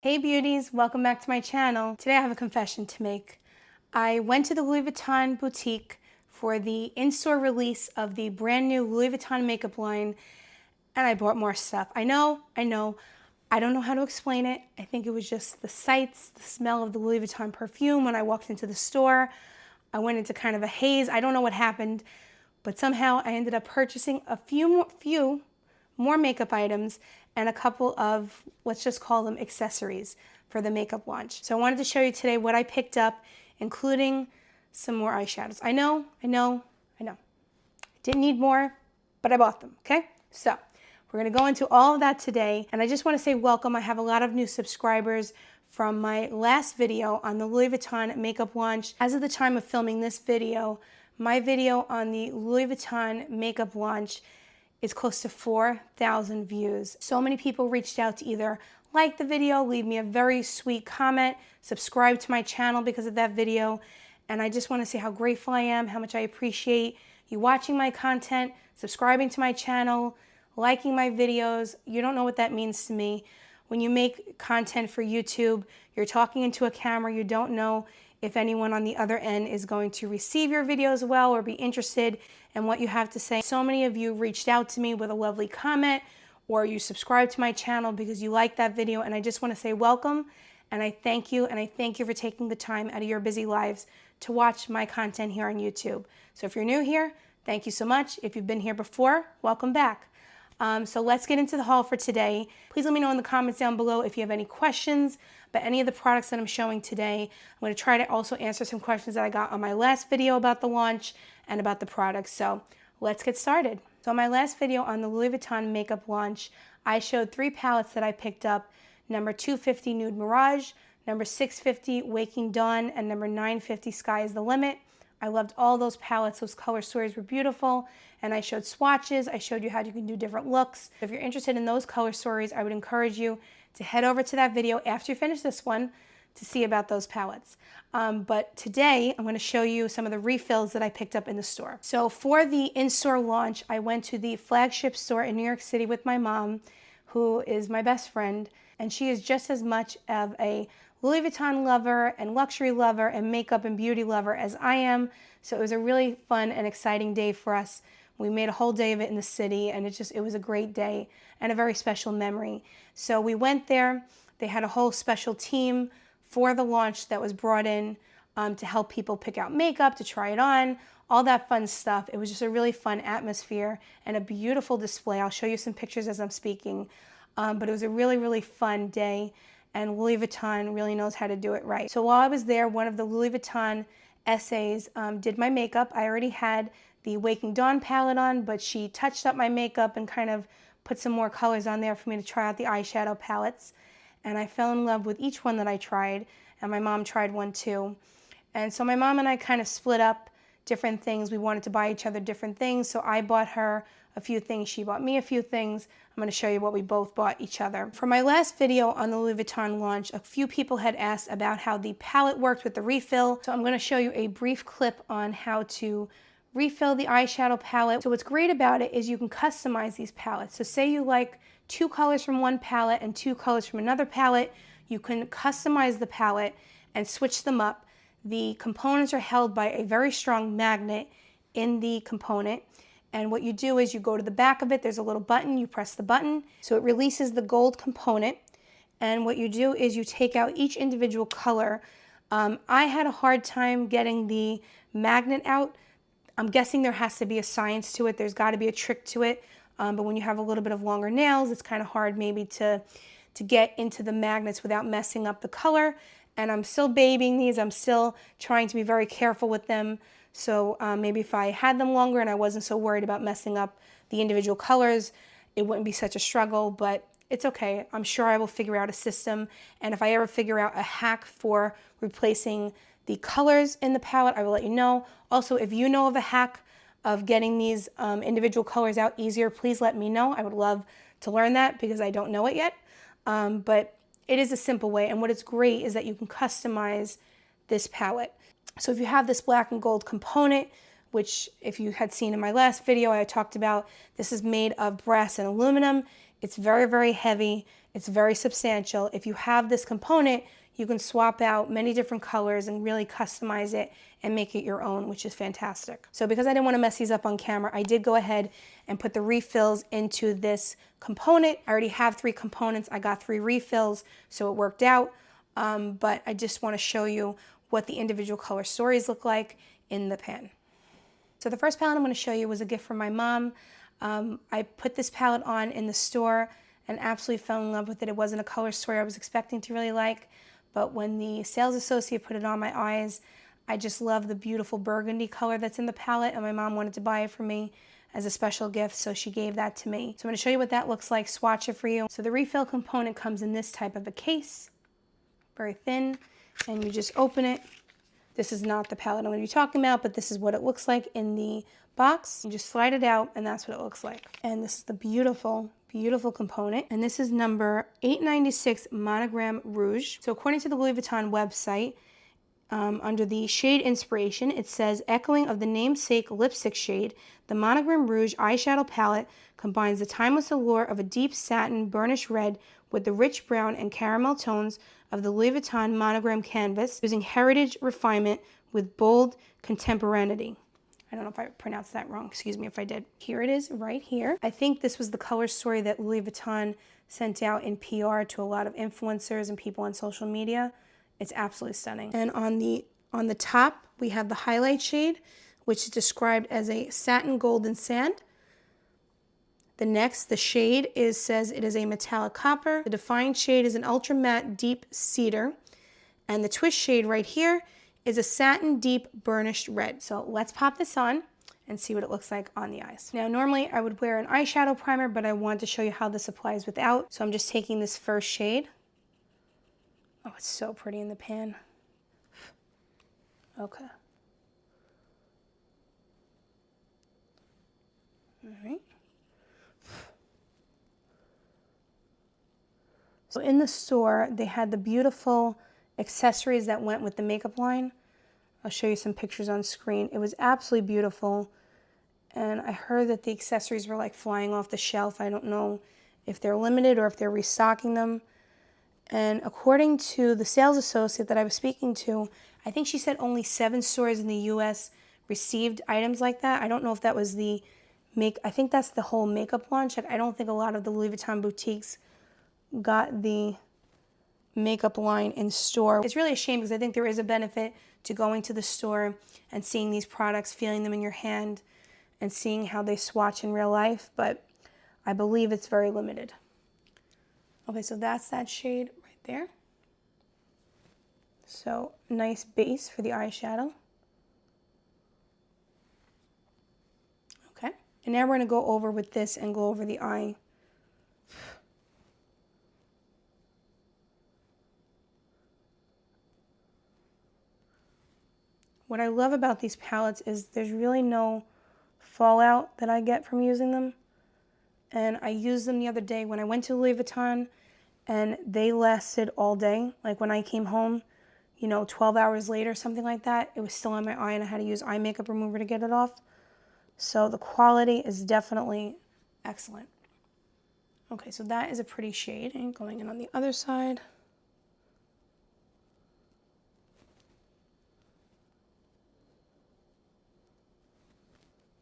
Hey beauties, welcome back to my channel. Today I have a confession to make. I went to the Louis Vuitton boutique for the in-store release of the brand new Louis Vuitton makeup line, and I bought more stuff. I know, I don't know how to explain it. I think it was just the sights, the smell of the Louis Vuitton perfume when I walked into the store. I went into kind of a haze. I don't know what happened, but somehow I ended up purchasing a few more makeup items and a couple of, let's just call them accessories for the makeup launch. So I wanted to show you today what I picked up, including some more eyeshadows. I know. Didn't need more, but I bought them, okay? So we're gonna go into all of that today, and I just wanna say welcome. I have a lot of new subscribers from my last video on the Louis Vuitton makeup launch. As of the time of filming this video, my video on the Louis Vuitton makeup launch is close to 4,000 views. So many people reached out to either like the video, leave me a very sweet comment, subscribe to my channel because of that video, and I just want to say how grateful I am, how much I appreciate you watching my content, subscribing to my channel, liking my videos. You don't know what that means to me. When you make content for YouTube, you're talking into a camera, you don't know if anyone on the other end is going to receive your videos well or be interested in what you have to say. So many of you reached out to me with a lovely comment, or you subscribed to my channel because you liked that video, and I just want to say welcome, and I thank you for taking the time out of your busy lives to watch my content here on YouTube. So if you're new here, thank you so much. If you've been here before, welcome back. So let's get into the haul for today. Please let me know in the comments down below if you have any questions about any of the products that I'm showing today. I'm going to try to also answer some questions that I got on my last video about the launch and about the products. So let's get started. So in my last video on the Louis Vuitton makeup launch, I showed 3 palettes that I picked up: number 250 Nude Mirage, number 650 Waking Dawn, and number 950 Sky is the Limit. I loved all those palettes. Those color stories were beautiful, and I showed swatches. I showed you how you can do different looks. If you're interested in those color stories, I would encourage you to head over to that video after you finish this one to see about those palettes. But today I'm going to show you some of the refills that I picked up in the store. So for the in-store launch, I went to the flagship store in New York City with my mom, who is my best friend, and she is just as much of a Louis Vuitton lover and luxury lover and makeup and beauty lover as I am. So it was a really fun and exciting day for us. We made a whole day of it in the city, and it was a great day and a very special memory. So we went there. They had a whole special team for the launch that was brought in to help people pick out makeup, to try it on, all that fun stuff. It was just a really fun atmosphere and a beautiful display. I'll show you some pictures as I'm speaking. But it was a really, really fun day, and Louis Vuitton really knows how to do it right. So while I was there, one of the Louis Vuitton essays did my makeup. I already had the Waking Dawn palette on, but she touched up my makeup and kind of put some more colors on there for me to try out the eyeshadow palettes. And I fell in love with each one that I tried, and my mom tried one too. And so my mom and I kind of split up different things. We wanted to buy each other different things, so I bought her a few things, she bought me a few things. I'm going to show you what we both bought each other. For my last video on the Louis Vuitton launch, a few people had asked about how the palette worked with the refill. So I'm going to show you a brief clip on how to refill the eyeshadow palette. So what's great about it is you can customize these palettes. So say you like 2 colors from one palette and 2 colors from another palette, you can customize the palette and switch them up. The components are held by a very strong magnet in the component. And what you do is you go to the back of it, there's a little button, you press the button, so it releases the gold component. And what you do is you take out each individual color. I had a hard time getting the magnet out. I'm guessing there has to be a science to it. There's got to be a trick to it. But when you have a little bit of longer nails, it's kind of hard maybe to get into the magnets without messing up the color. And I'm still babying these. I'm still trying to be very careful with them. So maybe if I had them longer and I wasn't so worried about messing up the individual colors, it wouldn't be such a struggle, but it's okay. I'm sure I will figure out a system. And if I ever figure out a hack for replacing the colors in the palette, I will let you know. Also, if you know of a hack of getting these individual colors out easier, please let me know. I would love to learn that because I don't know it yet. But it is a simple way, and what is great is that you can customize this palette. So if you have this black and gold component, which if you had seen in my last video, I talked about, this is made of brass and aluminum. It's very, very heavy. It's very substantial. If you have this component, you can swap out many different colors and really customize it and make it your own, which is fantastic. So because I didn't want to mess these up on camera, I did go ahead and put the refills into this component. I already have 3 components. I got 3 refills, so it worked out. But I just want to show you what the individual color stories look like in the pan. So the first palette I'm going to show you was a gift from my mom. I put this palette on in the store and absolutely fell in love with it. It wasn't a color story I was expecting to really like, but when the sales associate put it on my eyes, I just love the beautiful burgundy color that's in the palette, and my mom wanted to buy it for me as a special gift, so she gave that to me. So I'm going to show you what that looks like, swatch it for you. So the refill component comes in this type of a case, very thin, and you just open it. This is not the palette I'm going to be talking about, but this is what it looks like in the box. You just slide it out, and that's what it looks like. And this is the beautiful, beautiful component. And this is number 896 Monogram Rouge. So according to the Louis Vuitton website, under the shade inspiration, it says, echoing of the namesake lipstick shade, the Monogram Rouge eyeshadow palette combines the timeless allure of a deep satin burnished red with the rich brown and caramel tones of the Louis Vuitton monogram canvas, using heritage refinement with bold contemporaneity. I don't know if I pronounced that wrong. Excuse me if I did. Here it is right here. I think this was the color story that Louis Vuitton sent out in PR to a lot of influencers and people on social media. It's absolutely stunning. And on the top, we have the highlight shade, which is described as a satin golden sand. The shade says it is a metallic copper. The defined shade is an ultra matte deep cedar. And the twist shade right here is a satin deep burnished red. So let's pop this on and see what it looks like on the eyes. Now, normally I would wear an eyeshadow primer, but I wanted to show you how this applies without. So I'm just taking this first shade. Oh, it's so pretty in the pan. Okay. All right. So in the store, they had the beautiful accessories that went with the makeup line. I'll show you some pictures on screen. It was absolutely beautiful. And I heard that the accessories were like flying off the shelf. I don't know if they're limited or if they're restocking them. And according to the sales associate that I was speaking to, I think she said only 7 stores in the US received items like that. I don't know if that was I think that's the whole makeup launch. I don't think a lot of the Louis Vuitton boutiques got the makeup line in store. It's really a shame because I think there is a benefit to going to the store and seeing these products, feeling them in your hand, and seeing how they swatch in real life, but I believe it's very limited. Okay, so that's that shade right there. So nice base for the eyeshadow. Okay, and now we're going to go over with this and go over the eye. What I love about these palettes is there's really no fallout that I get from using them. And I used them the other day when I went to Louis Vuitton, and they lasted all day. Like when I came home, 12 hours later, something like that, it was still on my eye and I had to use eye makeup remover to get it off. So the quality is definitely excellent. Okay, so that is a pretty shade. And going in on the other side.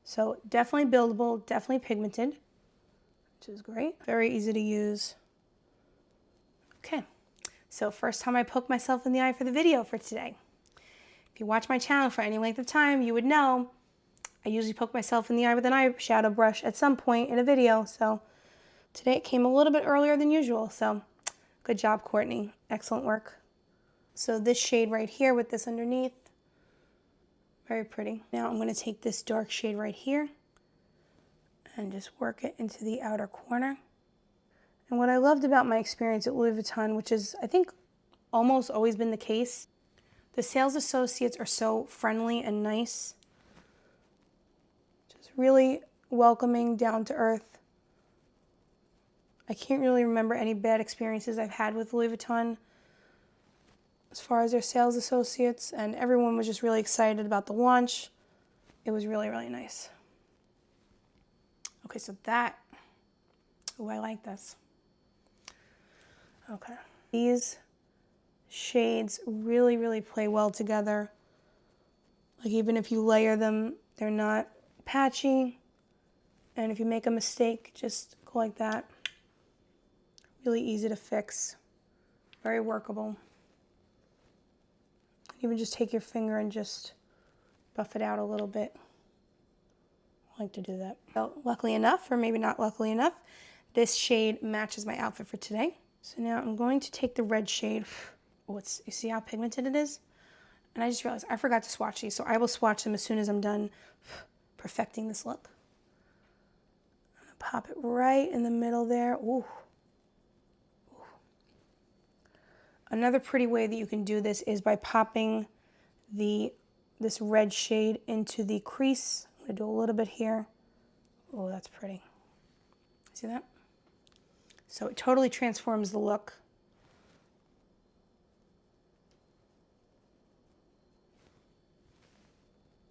So definitely buildable, definitely pigmented, which is great. Very easy to use. Okay, so first time I poked myself in the eye for the video for today. If you watch my channel for any length of time, you would know I usually poke myself in the eye with an eyeshadow brush at some point in a video. So today it came a little bit earlier than usual. So good job, Courtney. Excellent work. So this shade right here with this underneath, very pretty. Now I'm going to take this dark shade right here and just work it into the outer corner. And what I loved about my experience at Louis Vuitton, which is, I think, almost always been the case, the sales associates are so friendly and nice. Just really welcoming, down to earth. I can't really remember any bad experiences I've had with Louis Vuitton as far as their sales associates, and everyone was just really excited about the launch. It was really, really nice. Okay, so that Oh, I like this. Okay. These shades really, really play well together. Like even if you layer them, they're not patchy. And if you make a mistake, just go like that. Really easy to fix. Very workable. Even just take your finger and just buff it out a little bit. I like to do that. So luckily enough, or maybe not luckily enough, this shade matches my outfit for today. So now I'm going to take the red shade. Oh, you see how pigmented it is? And I just realized I forgot to swatch these, so I will swatch them as soon as I'm done perfecting this look. I'm gonna pop it right in the middle there. Ooh. Ooh. Another pretty way that you can do this is by popping this red shade into the crease. I'm gonna do a little bit here. Oh, that's pretty. See that? So it totally transforms the look.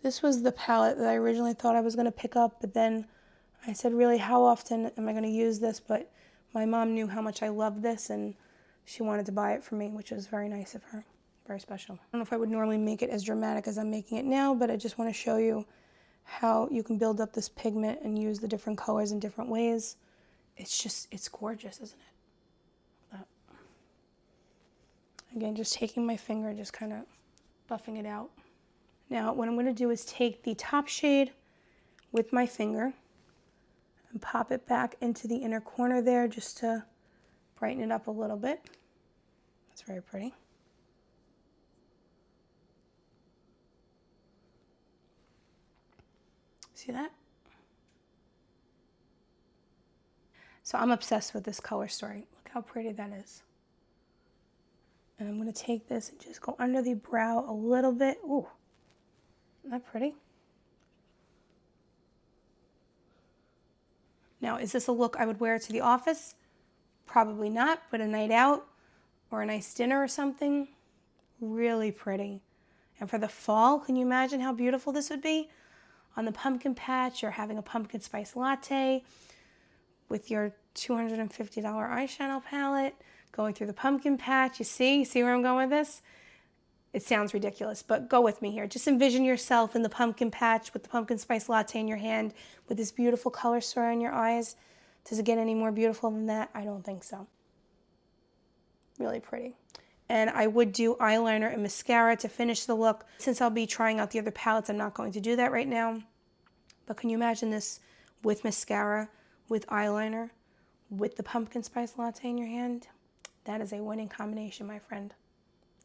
This was the palette that I originally thought I was going to pick up, but then I said, really, how often am I going to use this? But my mom knew how much I loved this, and she wanted to buy it for me, which was very nice of her. Very special. I don't know if I would normally make it as dramatic as I'm making it now, but I just want to show you how you can build up this pigment and use the different colors in different ways. It's gorgeous, isn't it? Again, just taking my finger, just kind of buffing it out. Now, what I'm going to do is take the top shade with my finger and pop it back into the inner corner there just to brighten it up a little bit. That's very pretty. See that? So I'm obsessed with this color story. Look how pretty that is. And I'm going to take this and just go under the brow a little bit. Ooh. Isn't that pretty? Now, is this a look I would wear to the office? Probably not, but a night out or a nice dinner or something, really pretty. And for the fall, can you imagine how beautiful this would be? On the pumpkin patch or having a pumpkin spice latte with your $250 eyeshadow palette, going through the pumpkin patch. You see where I'm going with this? It sounds ridiculous, but go with me here. Just envision yourself in the pumpkin patch with the pumpkin spice latte in your hand with this beautiful color story in your eyes. Does it get any more beautiful than that? I don't think so. Really pretty. And I would do eyeliner and mascara to finish the look. Since I'll be trying out the other palettes, I'm not going to do that right now. But can you imagine this with mascara, with eyeliner, with the pumpkin spice latte in your hand? That is a winning combination, my friend.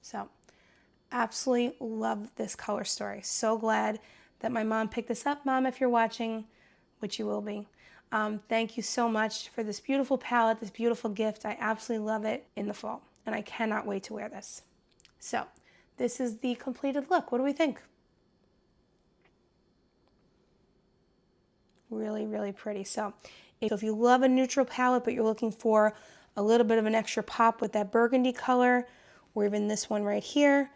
So, absolutely love this color story. So glad that my mom picked this up. Mom, if you're watching, which you will be, thank you so much for this beautiful palette, this beautiful gift. I absolutely love it in the fall, and I cannot wait to wear this. So this is the completed look. What do we think? Really, really pretty. So if you love a neutral palette, but you're looking for a little bit of an extra pop with that burgundy color, or even this one right here,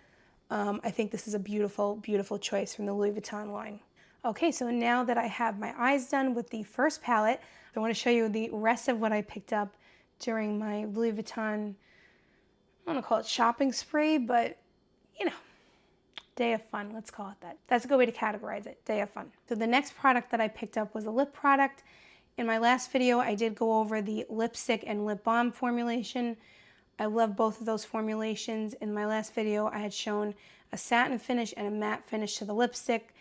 I think this is a beautiful, beautiful choice from the Louis Vuitton line. Okay, so now that I have my eyes done with the first palette, I want to show you the rest of what I picked up during my Louis Vuitton, I don't want to call it shopping spree, but you know, day of fun, let's call it that. That's a good way to categorize it, day of fun. So the next product that I picked up was a lip product. In my last video, I did go over the lipstick and lip balm formulation. I love both of those formulations. In my last video, I had shown a satin finish and a matte finish to the lipstick.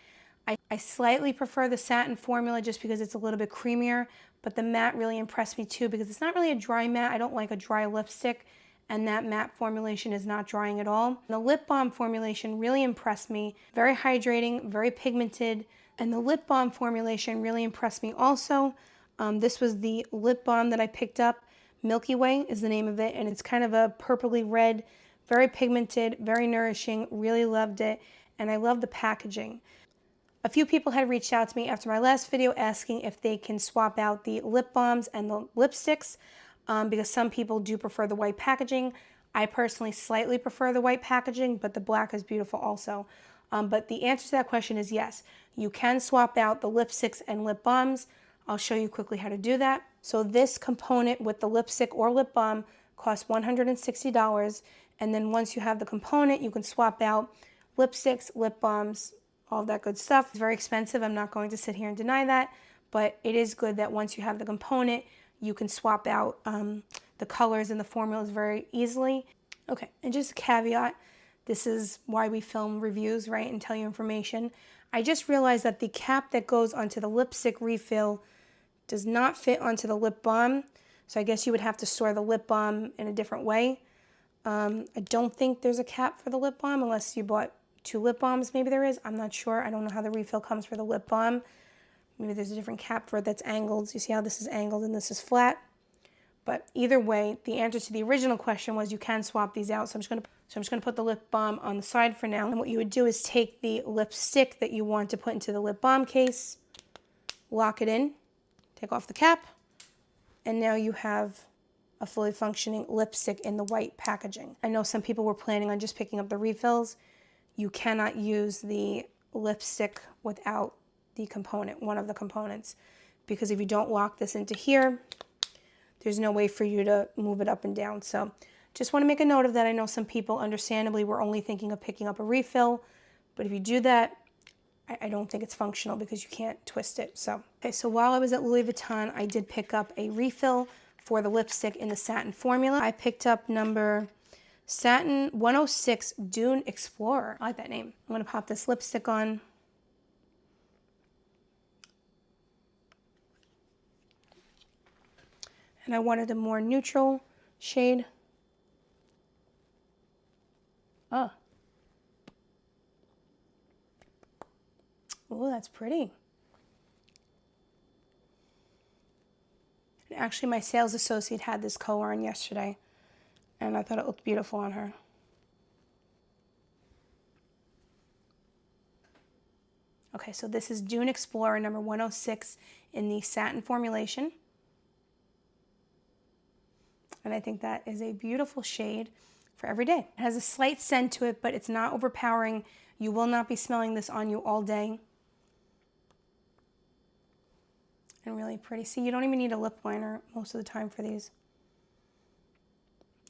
I slightly prefer the satin formula just because it's a little bit creamier, but the matte really impressed me too because it's not really a dry matte. I don't like a dry lipstick, and that matte formulation is not drying at all. The lip balm formulation really impressed me. Very hydrating, very pigmented, and the lip balm formulation really impressed me also. This was the lip balm that I picked up. Milky Way is the name of it, and it's kind of a purpley red, very pigmented, very nourishing. Really loved it, and I love the packaging. A few people had reached out to me after my last video asking if they can swap out the lip balms and the lipsticks because some people do prefer the white packaging. I personally slightly prefer the white packaging, but the black is beautiful also. But the answer to that question is yes. You can swap out the lipsticks and lip balms. I'll show you quickly how to do that. So this component with the lipstick or lip balm costs $160. And then once you have the component, you can swap out lipsticks, lip balms, all that good stuff. It's very expensive. I'm not going to sit here and deny that, but it is good that once you have the component, you can swap out the colors and the formulas very easily. Okay, and just a caveat, this is why we film reviews, right, and tell you information. I just realized that the cap that goes onto the lipstick refill does not fit onto the lip balm, so I guess you would have to store the lip balm in a different way. I don't think there's a cap for the lip balm unless you bought 2 lip balms. Maybe there is. I'm not sure. I don't know how the refill comes for the lip balm. Maybe there's a different cap for it that's angled. You see how this is angled and this is flat? But either way, the answer to the original question was you can swap these out. So I'm just gonna put the lip balm on the side for now. And what you would do is take the lipstick that you want to put into the lip balm case, lock it in, take off the cap, and now you have a fully functioning lipstick in the white packaging. I know some people were planning on just picking up the refills. You cannot use the lipstick without the component, one of the components, because if you don't lock this into here, there's no way for you to move it up and down. So just want to make a note of that. I know some people understandably were only thinking of picking up a refill, but if you do that, I don't think it's functional because you can't twist it. So, okay, so while I was at Louis Vuitton, I did pick up a refill for the lipstick in the Satin formula. I picked up number Satin 106 Dune Explorer. I like that name. I'm gonna pop this lipstick on. And I wanted a more neutral shade. Oh, that's pretty. And actually, my sales associate had this color on yesterday, and I thought it looked beautiful on her. Okay, so this is Dune Explorer number 106 in the Satin formulation. And I think that is a beautiful shade for every day. It has a slight scent to it, but it's not overpowering. You will not be smelling this on you all day. And really pretty. See, you don't even need a lip liner most of the time for these.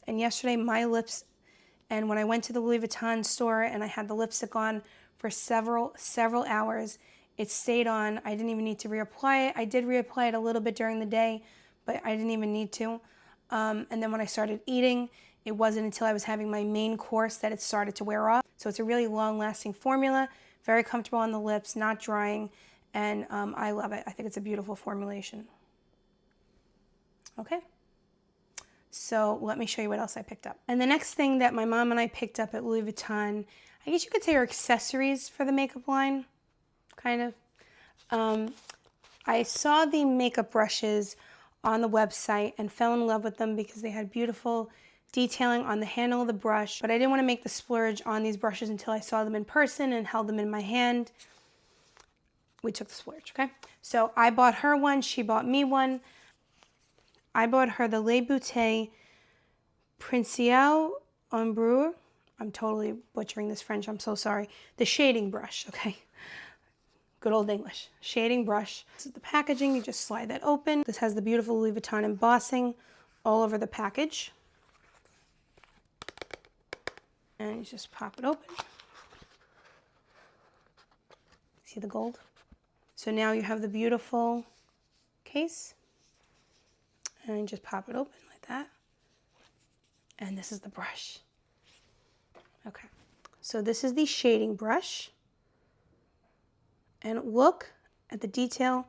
And yesterday, my lips, and when I went to the Louis Vuitton store and I had the lipstick on for several hours, it stayed on. I didn't even need to reapply it. I did reapply it a little bit during the day, but I didn't even need to. And then when I started eating, it wasn't until I was having my main course that it started to wear off. So it's a really long-lasting formula, very comfortable on the lips, not drying, and I love it. I think it's a beautiful formulation. Okay, so let me show you what else I picked up. And the next thing that my mom and I picked up at Louis Vuitton, I guess you could say are accessories for the makeup line, kind of. I saw the makeup brushes on the website and fell in love with them because they had beautiful detailing on the handle of the brush, but I didn't want to make the splurge on these brushes until I saw them in person and held them in my hand. We took the splurge, okay? So I bought her one, she bought me one. I bought her the Le Beauté Principal Ombre. I'm totally butchering this French, I'm so sorry. The shading brush, okay? Good old English. Shading brush. This is the packaging. You just slide that open. This has the beautiful Louis Vuitton embossing all over the package. And you just pop it open. See the gold? So now you have the beautiful case. And you just pop it open like that. And this is the brush. Okay. So this is the shading brush. And look at the detail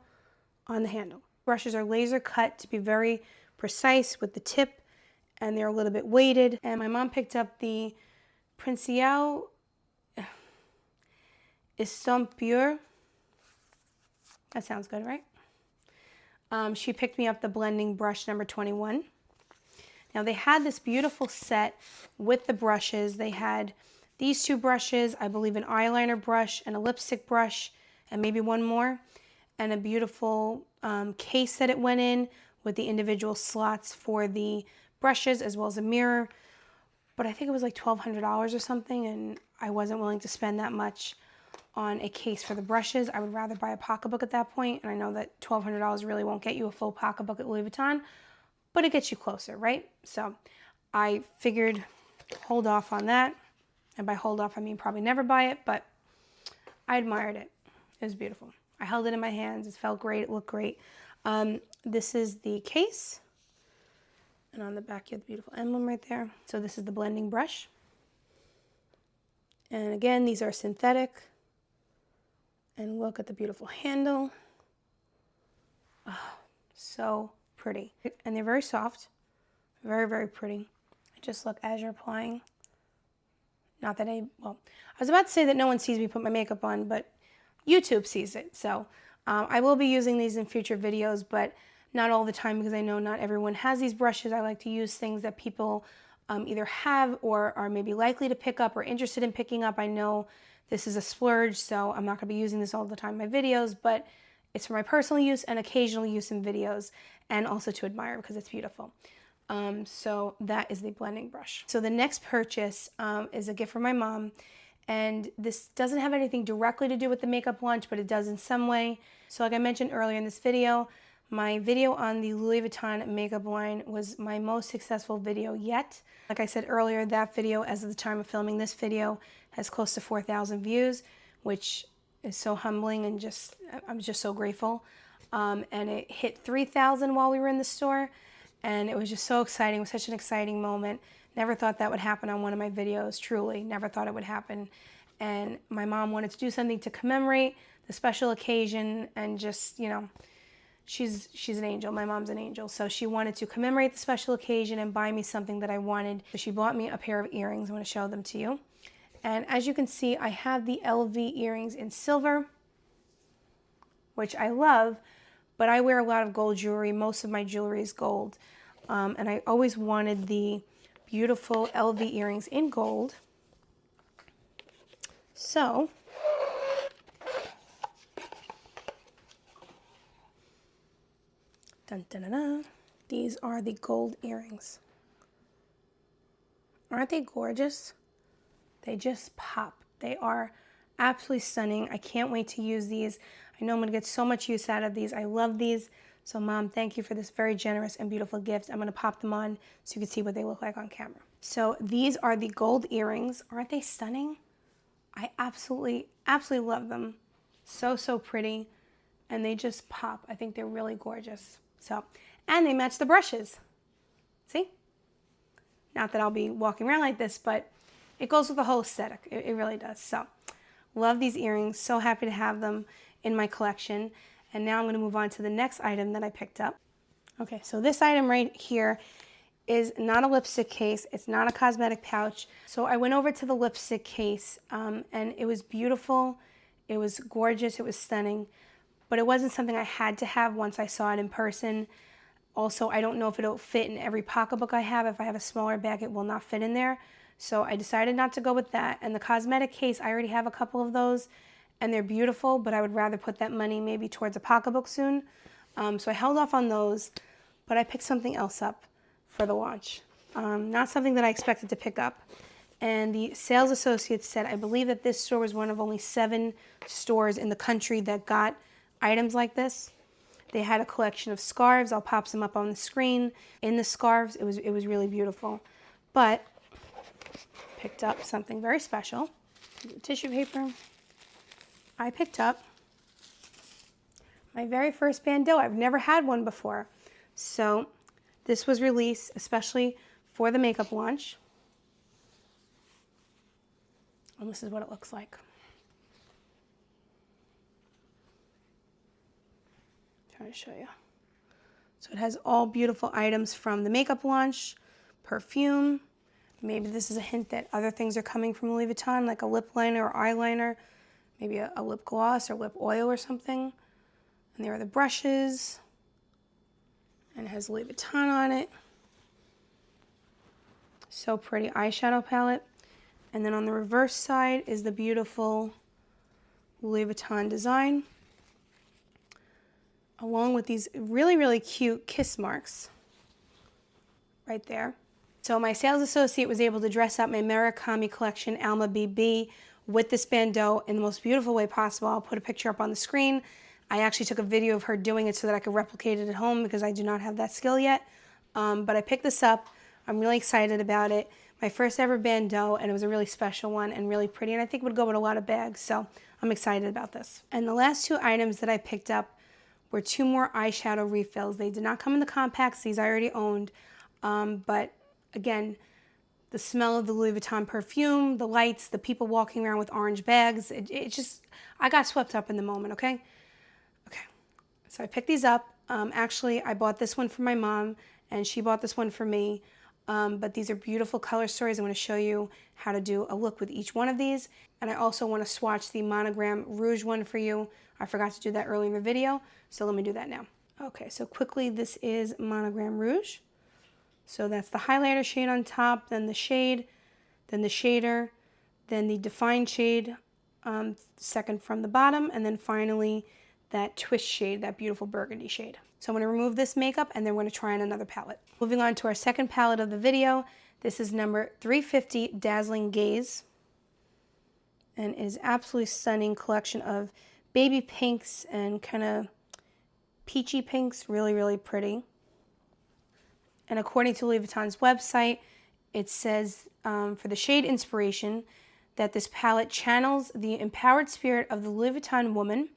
on the handle. Brushes are laser cut to be very precise with the tip, and they're a little bit weighted. And my mom picked up the Principal Estampure. That sounds good, right? She picked me up the blending brush number 21. Now they had this beautiful set with the brushes. They had these 2 brushes, I believe an eyeliner brush and a lipstick brush, and maybe one more, and a beautiful case that it went in with the individual slots for the brushes as well as a mirror. But I think it was like $1,200 or something, and I wasn't willing to spend that much on a case for the brushes. I would rather buy a pocketbook at that point, and I know that $1,200 really won't get you a full pocketbook at Louis Vuitton, but it gets you closer, right? So I figured hold off on that, and by hold off I mean probably never buy it, but I admired it. It was beautiful. I held it in my hands. It felt great. It looked great. This is the case, and on the back you have the beautiful emblem right there. So this is the blending brush, and again, these are synthetic. And look at the beautiful handle. Oh, so pretty. And they're very soft, very, very pretty. Just look as you're applying. Not that well, I was about to say that no one sees me put my makeup on, but YouTube sees it. So I will be using these in future videos, but not all the time because I know not everyone has these brushes. I like to use things that people either have or are maybe likely to pick up or interested in picking up. I know this is a splurge, so I'm not going to be using this all the time in my videos, but it's for my personal use and occasional use in videos, and also to admire because it's beautiful. So that is the blending brush. So the next purchase is a gift from my mom, and this doesn't have anything directly to do with the makeup launch, but it does in some way. So like I mentioned earlier in this video, my video on the Louis Vuitton makeup line was my most successful video yet. Like I said earlier, that video, as of the time of filming this video, has close to 4,000 views, which is so humbling, and I'm just so grateful. And it hit 3,000 while we were in the store, and it was just so exciting. It was such an exciting moment. Never thought that would happen on one of my videos, truly. Never thought it would happen. And my mom wanted to do something to commemorate the special occasion, and just, you know, she's an angel. My mom's an angel. So she wanted to commemorate the special occasion and buy me something that I wanted. So she bought me a pair of earrings. I want to show them to you. And as you can see, I have the LV earrings in silver, which I love, but I wear a lot of gold jewelry. Most of my jewelry is gold. And I always wanted the beautiful LV earrings in gold. So dun, dun, dun, dun. These are the gold earrings. Aren't they gorgeous? They just pop. They are absolutely stunning. I can't wait to use these. I know I'm going to get so much use out of these. I love these. So Mom, thank you for this very generous and beautiful gift. I'm going to pop them on so you can see what they look like on camera. So these are the gold earrings. Aren't they stunning? I absolutely, absolutely love them. So, so pretty. And they just pop. I think they're really gorgeous. So, and they match the brushes. See? Not that I'll be walking around like this, but it goes with the whole aesthetic. It really does. So, love these earrings. So happy to have them in my collection. And now I'm going to move on to the next item that I picked up. Okay, so this item right here is not a lipstick case. It's not a cosmetic pouch. So I went over to the lipstick case, and it was beautiful. It was gorgeous. It was stunning. But it wasn't something I had to have once I saw it in person. Also, I don't know if it'll fit in every pocketbook I have. If I have a smaller bag, it will not fit in there. So I decided not to go with that. And the cosmetic case, I already have a couple of those, and they're beautiful, but I would rather put that money maybe towards a pocketbook soon. So I held off on those, but I picked something else up for the launch. Not something that I expected to pick up. And the sales associates said, I believe that this store was one of only 7 stores in the country that got items like this. They had a collection of scarves. I'll pop some up on the screen. In the scarves, it was really beautiful. But picked up something very special. Tissue paper. I picked up my very first Bandeau. I've never had one before. So this was released especially for the makeup launch. And this is what it looks like. I'm trying to show you. So it has all beautiful items from the makeup launch, perfume. Maybe this is a hint that other things are coming from Louis Vuitton, like a lip liner or eyeliner, maybe a lip gloss or lip oil or something. And there are the brushes. And it has Louis Vuitton on it. So pretty. Eyeshadow palette. And then on the reverse side is the beautiful Louis Vuitton design, along with these really, really cute kiss marks right there. So my sales associate was able to dress up my Murakami collection Alma BB with this Bandeau in the most beautiful way possible. I'll put a picture up on the screen. I actually took a video of her doing it so that I could replicate it at home because I do not have that skill yet. But I picked this up. I'm really excited about it. My first ever Bandeau, and it was a really special one and really pretty, and I think it would go with a lot of bags, so I'm excited about this. And the last two items that I picked up were two more eyeshadow refills. They did not come in the compacts. These I already owned. But again, the smell of the Louis Vuitton perfume, the lights, the people walking around with orange bags, it just, I got swept up in the moment, okay? Okay, so I picked these up. Actually, I bought this one for my mom, and she bought this one for me. But these are beautiful color stories. I'm going to show you how to do a look with each one of these. And I also want to swatch the Monogram Rouge one for you. I forgot to do that earlier in the video, so let me do that now. Okay, so quickly, this is Monogram Rouge. So that's the highlighter shade on top, then the shade, then the shader, then the defined shade, second from the bottom, and then finally that twist shade, that beautiful burgundy shade. So I'm going to remove this makeup and then we're going to try on another palette. Moving on to our second palette of the video. This is number 350 Dazzling Gaze. And it is absolutely stunning collection of baby pinks and kind of peachy pinks. Really, really pretty. And according to Louis Vuitton's website, it says for the shade inspiration that this palette channels the empowered spirit of the Louis Vuitton woman.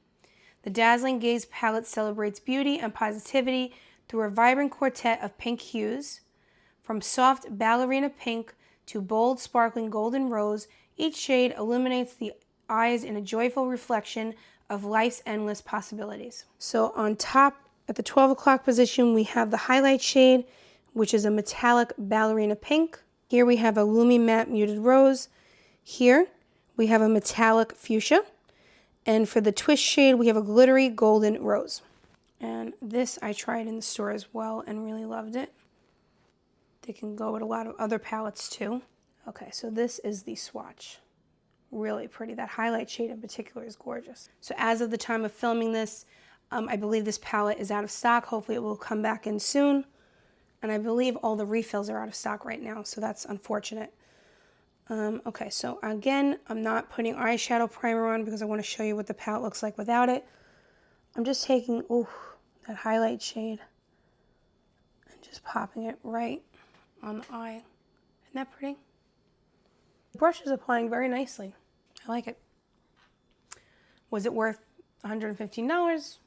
The Dazzling Gaze palette celebrates beauty and positivity through a vibrant quartet of pink hues. From soft ballerina pink to bold sparkling golden rose, each shade illuminates the eyes in a joyful reflection of life's endless possibilities. So on top at the 12 o'clock position, we have the highlight shade, which is a metallic ballerina pink. Here we have a Lumi Matte Muted Rose. Here we have a metallic fuchsia. And for the twist shade, we have a glittery golden rose. And this I tried in the store as well and really loved it. They can go with a lot of other palettes too. Okay, so this is the swatch. Really pretty. That highlight shade in particular is gorgeous. So as of the time of filming this, I believe this palette is out of stock. Hopefully it will come back in soon. And I believe all the refills are out of stock right now, so that's unfortunate. Okay, so again, I'm not putting eyeshadow primer on because I want to show you what the palette looks like without it. I'm just taking, that highlight shade and just popping it right on the eye. Isn't that pretty? The brush is applying very nicely. I like it. Was it worth $115?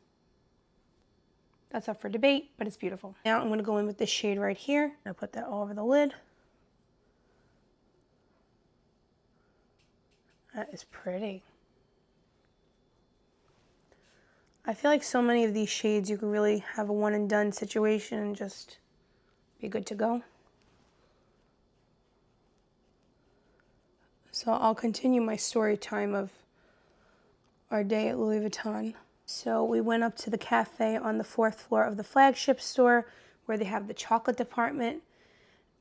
That's up for debate, but it's beautiful. Now I'm going to go in with this shade right here. I'll put that all over the lid. That is pretty. I feel like so many of these shades you can really have a one and done situation and just be good to go. So I'll continue my story time of our day at Louis Vuitton. So we went up to the cafe on the 4th floor of the flagship store where they have the chocolate department.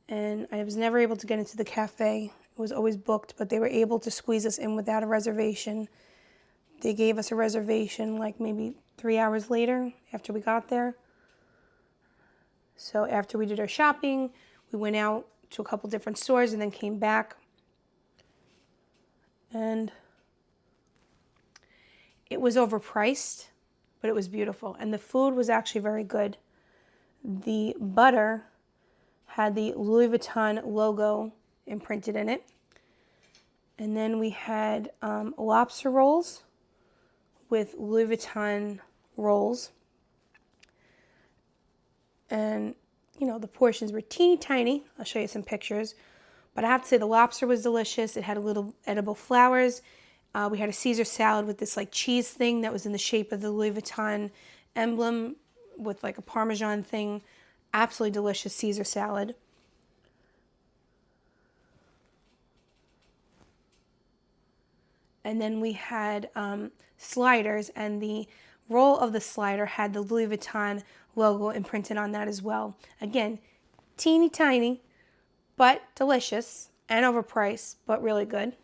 And I was never able to get into the cafe. It was always booked, but they were able to squeeze us in without a reservation. They gave us a reservation like maybe 3 hours later after we got there. So after we did our shopping, we went out to a couple different stores and then came back. And it was overpriced, but it was beautiful. And the food was actually very good. The butter had the Louis Vuitton logo imprinted in it. And then we had lobster rolls with Louis Vuitton rolls. And, you know, the portions were teeny tiny. I'll show you some pictures. But I have to say the lobster was delicious. It had a little edible flowers. We had a Caesar salad with this like cheese thing that was in the shape of the Louis Vuitton emblem with like a Parmesan thing. Absolutely delicious Caesar salad. And then we had sliders, and the roll of the slider had the Louis Vuitton logo imprinted on that as well. Again, teeny tiny, but delicious and overpriced, but really good.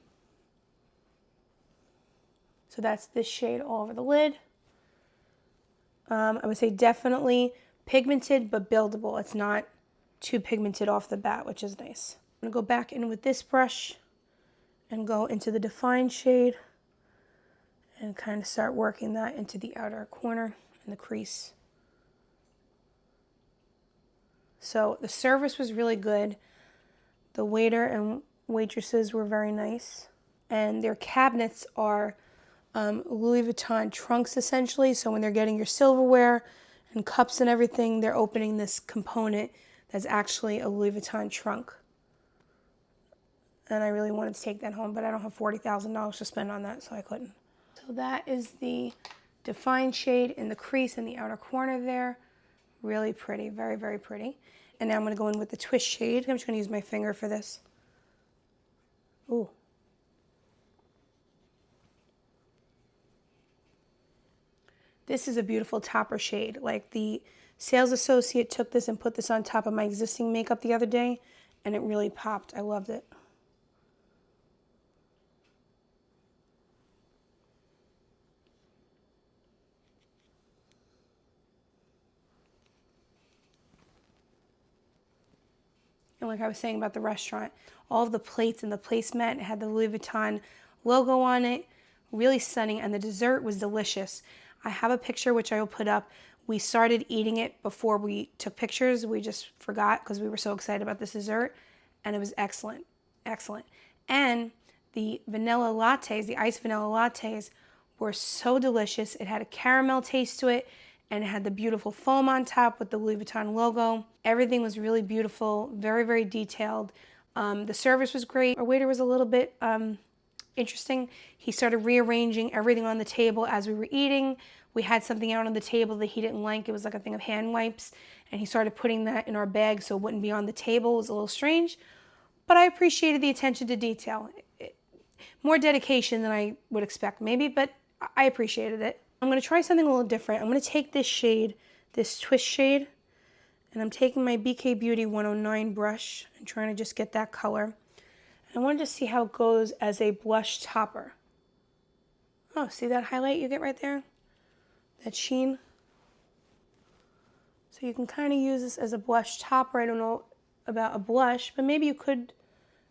So that's this shade all over the lid. I would say definitely pigmented, but buildable. It's not too pigmented off the bat, which is nice. I'm gonna go back in with this brush and go into the defined shade and kind of start working that into the outer corner and the crease. So the service was really good. The waiter and waitresses were very nice. And their cabinets are Louis Vuitton trunks essentially. So when they're getting your silverware and cups and everything, they're opening this component that's actually a Louis Vuitton trunk. And I really wanted to take that home, but I don't have $40,000 to spend on that, so I couldn't. So that is the defined shade in the crease in the outer corner there. Really pretty, very, very pretty. And now I'm going to go in with the twist shade. I'm just going to use my finger for this. Ooh. This is a beautiful topper shade. Like the sales associate took this and put this on top of my existing makeup the other day, and it really popped. I loved it. And like I was saying about the restaurant, all of the plates and the placemat had the Louis Vuitton logo on it. Really stunning, and the dessert was delicious. I have a picture which I will put up. We started eating it before we took pictures. We just forgot because we were so excited about this dessert, and it was excellent, excellent. And the vanilla lattes, the iced vanilla lattes, were so delicious. It had a caramel taste to it, and it had the beautiful foam on top with the Louis Vuitton logo. Everything was really beautiful, very, very detailed. The service was great. Our waiter was a little bit interesting. He started rearranging everything on the table as we were eating. We had something out on the table that he didn't like. It was like a thing of hand wipes, and he started putting that in our bag so it wouldn't be on the table. It was a little strange, but I appreciated the attention to detail. More dedication than I would expect maybe, but I appreciated it. I'm going to try something a little different. I'm going to take this shade, this twist shade, and I'm taking my BK Beauty 109 brush and trying to just get that color. I want to just see how it goes as a blush topper. Oh, see that highlight you get right there? That sheen? So you can kind of use this as a blush topper. I don't know about a blush, but maybe you could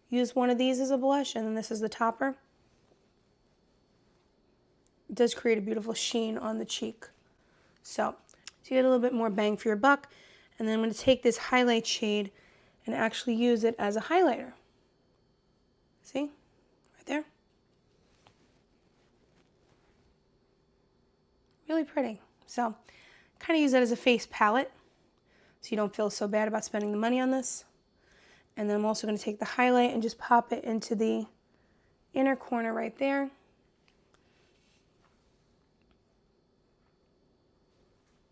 use one of these as a blush, and then this is the topper. It does create a beautiful sheen on the cheek. So you get a little bit more bang for your buck. And then I'm going to take this highlight shade and actually use it as a highlighter. See? Right there. Really pretty. So kind of use that as a face palette so you don't feel so bad about spending the money on this. And then I'm also going to take the highlight and just pop it into the inner corner right there.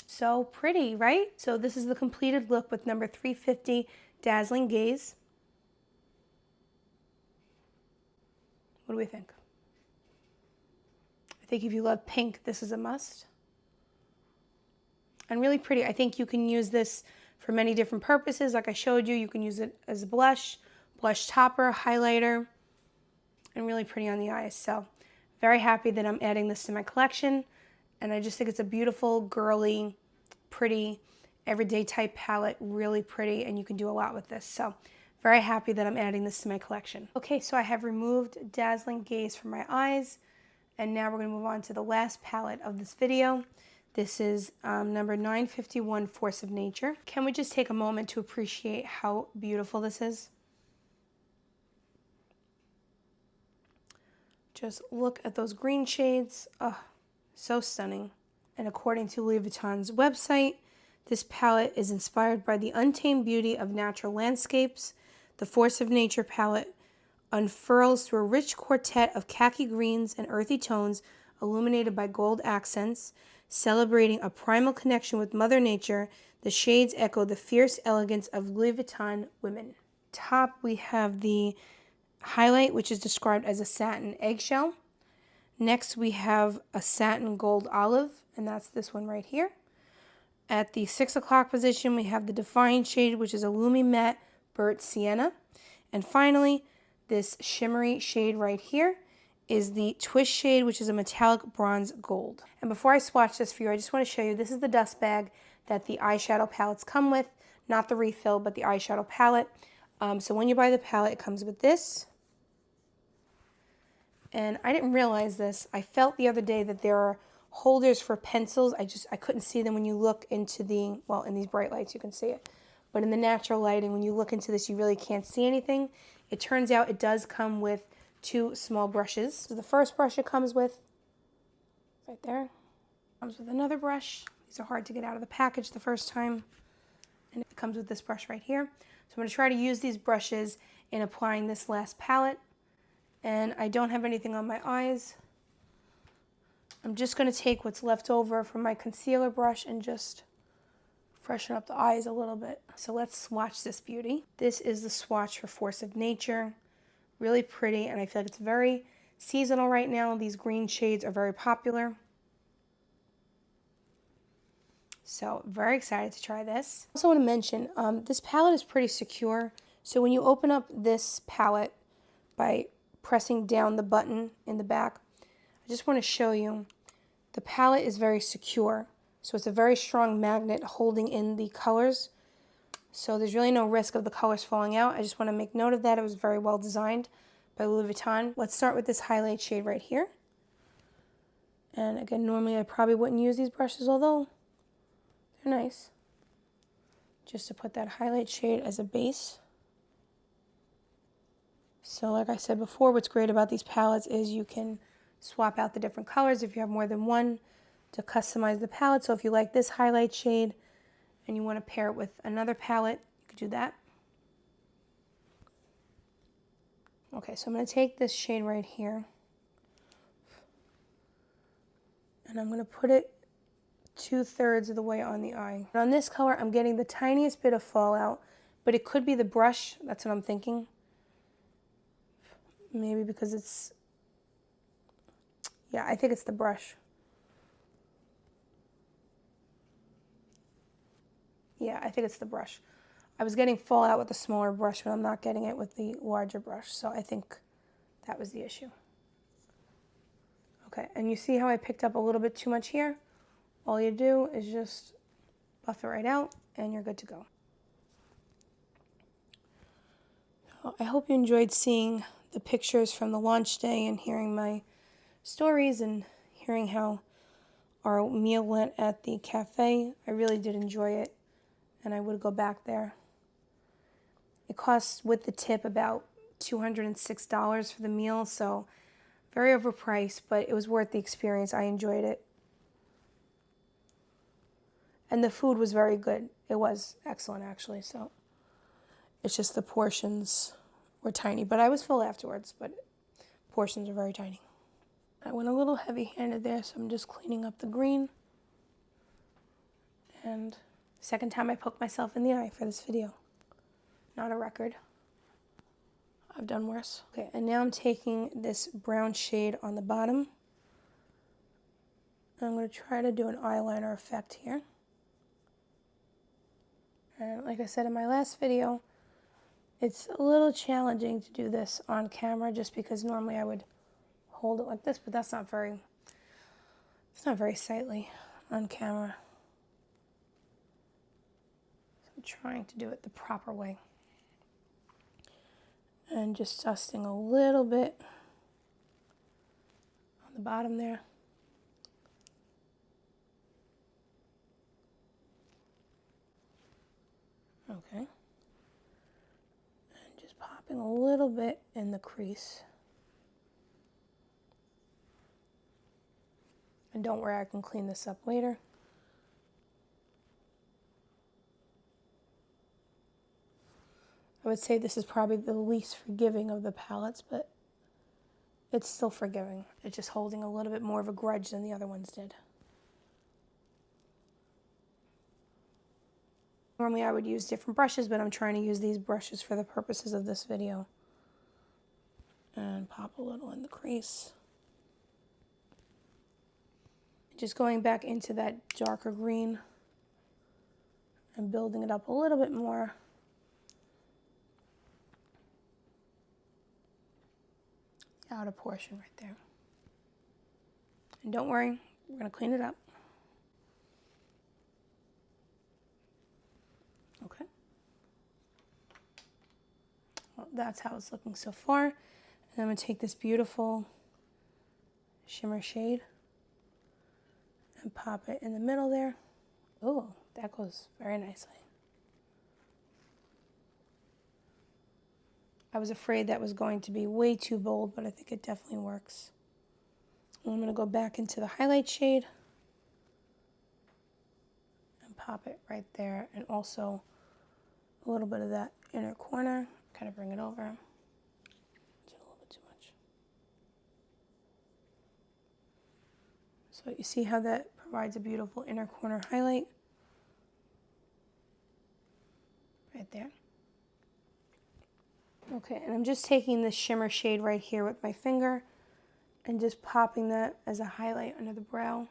So pretty, right? So this is the completed look with number 350 Dazzling Gaze. What do we think? I think if you love pink, this is a must. And really pretty. I think you can use this for many different purposes. Like I showed you, you can use it as a blush, blush topper, highlighter, and really pretty on the eyes. So very happy that I'm adding this to my collection. And I just think it's a beautiful, girly, pretty, everyday type palette, really pretty, and you can do a lot with this. So very happy that I'm adding this to my collection. Okay, so I have removed Dazzling Gaze from my eyes, and now we're going to move on to the last palette of this video. This is number 951, Force of Nature. Can we just take a moment to appreciate how beautiful this is? Just look at those green shades. Oh, so stunning. And according to Louis Vuitton's website, this palette is inspired by the untamed beauty of natural landscapes. The Force of Nature palette unfurls through a rich quartet of khaki greens and earthy tones illuminated by gold accents. Celebrating a primal connection with Mother Nature, the shades echo the fierce elegance of Louis Vuitton women. Top, we have the highlight, which is described as a satin eggshell. Next, we have a satin gold olive, and that's this one right here. At the 6 o'clock position, we have the defined shade, which is a Lumi Matte Burnt Sienna. And finally, this shimmery shade right here is the twist shade, which is a metallic bronze gold. And before I swatch this for you, I just want to show you, this is the dust bag that the eyeshadow palettes come with. Not the refill, but the eyeshadow palette. So when you buy the palette, it comes with this. And I didn't realize this. I felt the other day that there are holders for pencils. I couldn't see them when you look into the, well, in these bright lights you can see it. But in the natural lighting, when you look into this, you really can't see anything. It turns out it does come with 2 small brushes. So the first brush it comes with, right there, comes with another brush. These are hard to get out of the package the first time. And it comes with this brush right here. So I'm going to try to use these brushes in applying this last palette. And I don't have anything on my eyes. I'm just going to take what's left over from my concealer brush and just freshen up the eyes a little bit. So let's swatch this beauty. This is the swatch for Force of Nature. Really pretty, and I feel like it's very seasonal right now. These green shades are very popular. So very excited to try this. I also want to mention, this palette is pretty secure. So when you open up this palette by pressing down the button in the back, I just want to show you the palette is very secure. So it's a very strong magnet holding in the colors. So there's really no risk of the colors falling out. I just want to make note of that. It was very well designed by Louis Vuitton. Let's start with this highlight shade right here. And again, normally I probably wouldn't use these brushes, although they're nice. Just to put that highlight shade as a base. So like I said before, what's great about these palettes is you can swap out the different colors if you have more than one to customize the palette. So if you like this highlight shade and you want to pair it with another palette, you could do that. Okay, so I'm going to take this shade right here and I'm going to put it 2/3 of the way on the eye. And on this color, I'm getting the tiniest bit of fallout, but it could be the brush. That's what I'm thinking. Maybe because it's, yeah, I think it's the brush. Yeah, I think it's the brush. I was getting fallout with the smaller brush, but I'm not getting it with the larger brush, so I think that was the issue. Okay, and you see how I picked up a little bit too much here? All you do is just buff it right out, and you're good to go. I hope you enjoyed seeing the pictures from the launch day and hearing my stories and hearing how our meal went at the cafe. I really did enjoy it, and I would go back there. It costs, with the tip, about $206 for the meal, so very overpriced, but it was worth the experience. I enjoyed it. And the food was very good. It was excellent, actually, so it's just the portions were tiny, but I was full afterwards, but portions are very tiny. I went a little heavy-handed there, so I'm just cleaning up the green. And second time I poked myself in the eye for this video. Not a record. I've done worse. Okay, and now I'm taking this brown shade on the bottom. I'm going to try to do an eyeliner effect here. And like I said in my last video, it's a little challenging to do this on camera just because normally I would hold it like this, but that's not very, it's not very sightly on camera. So I'm trying to do it the proper way. And just dusting a little bit on the bottom there. Okay. Popping a little bit in the crease. And don't worry, I can clean this up later. I would say this is probably the least forgiving of the palettes, but it's still forgiving. It's just holding a little bit more of a grudge than the other ones did. Normally I would use different brushes, but I'm trying to use these brushes for the purposes of this video. And pop a little in the crease. Just going back into that darker green and building it up a little bit more. Outer portion right there. And don't worry, we're going to clean it up. Okay. Well, that's how it's looking so far. And I'm going to take this beautiful shimmer shade and pop it in the middle there. Oh, that goes very nicely. I was afraid that was going to be way too bold, but I think it definitely works. And I'm going to go back into the highlight shade and pop it right there, and also a little bit of that inner corner, kind of bring it over. It's a little bit too much. So you see how that provides a beautiful inner corner highlight right there. Okay, and I'm just taking this shimmer shade right here with my finger and just popping that as a highlight under the brow.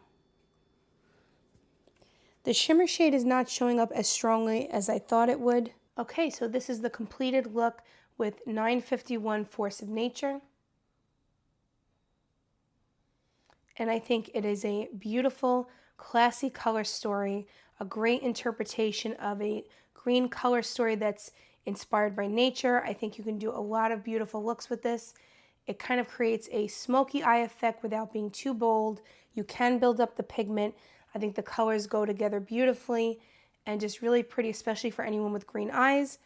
The shimmer shade is not showing up as strongly as I thought it would. Okay, so this is the completed look with 951 Force of Nature. And I think it is a beautiful, classy color story, a great interpretation of a green color story that's inspired by nature. I think you can do a lot of beautiful looks with this. It kind of creates a smoky eye effect without being too bold. You can build up the pigment. I think the colors go together beautifully and just really pretty, especially for anyone with green eyes.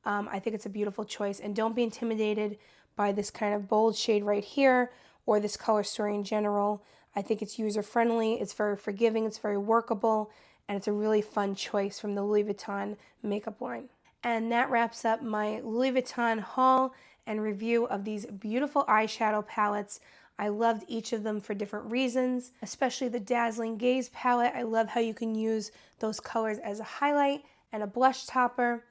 I think it's a beautiful choice. And don't be intimidated by this kind of bold shade right here or this color story in general. I think it's user-friendly, it's very forgiving, it's very workable, and it's a really fun choice from the Louis Vuitton makeup line. And that wraps up my Louis Vuitton haul and review of these beautiful eyeshadow palettes. I loved each of them for different reasons, especially the Dazzling Gaze palette. I love how you can use those colors as a highlight and a blush topper.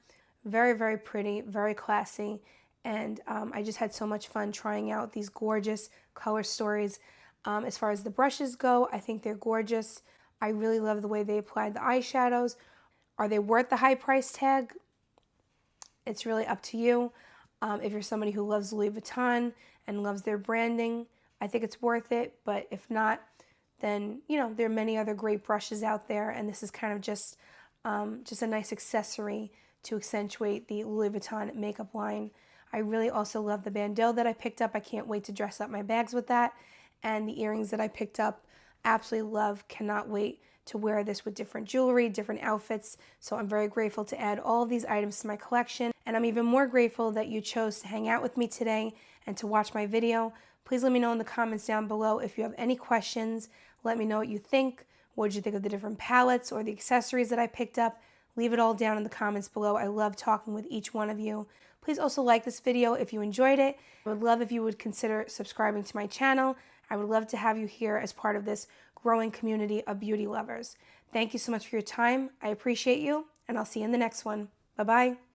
Very, very pretty, very classy. And I just had so much fun trying out these gorgeous color stories. As far as the brushes go, I think they're gorgeous. I really love the way they applied the eyeshadows. Are they worth the high price tag? It's really up to you. If you're somebody who loves Louis Vuitton and loves their branding, I think it's worth it. But if not, then, you know, there are many other great brushes out there, and this is kind of just a nice accessory to accentuate the Louis Vuitton makeup line. I really also love the bandeau that I picked up. I can't wait to dress up my bags with that. And the earrings that I picked up, absolutely love. Cannot wait to wear this with different jewelry, different outfits. So I'm very grateful to add all of these items to my collection. And I'm even more grateful that you chose to hang out with me today and to watch my video. Please let me know in the comments down below if you have any questions. Let me know what you think. What did you think of the different palettes or the accessories that I picked up? Leave it all down in the comments below. I love talking with each one of you. Please also like this video if you enjoyed it. I would love if you would consider subscribing to my channel. I would love to have you here as part of this growing community of beauty lovers. Thank you so much for your time. I appreciate you, and I'll see you in the next one. Bye-bye.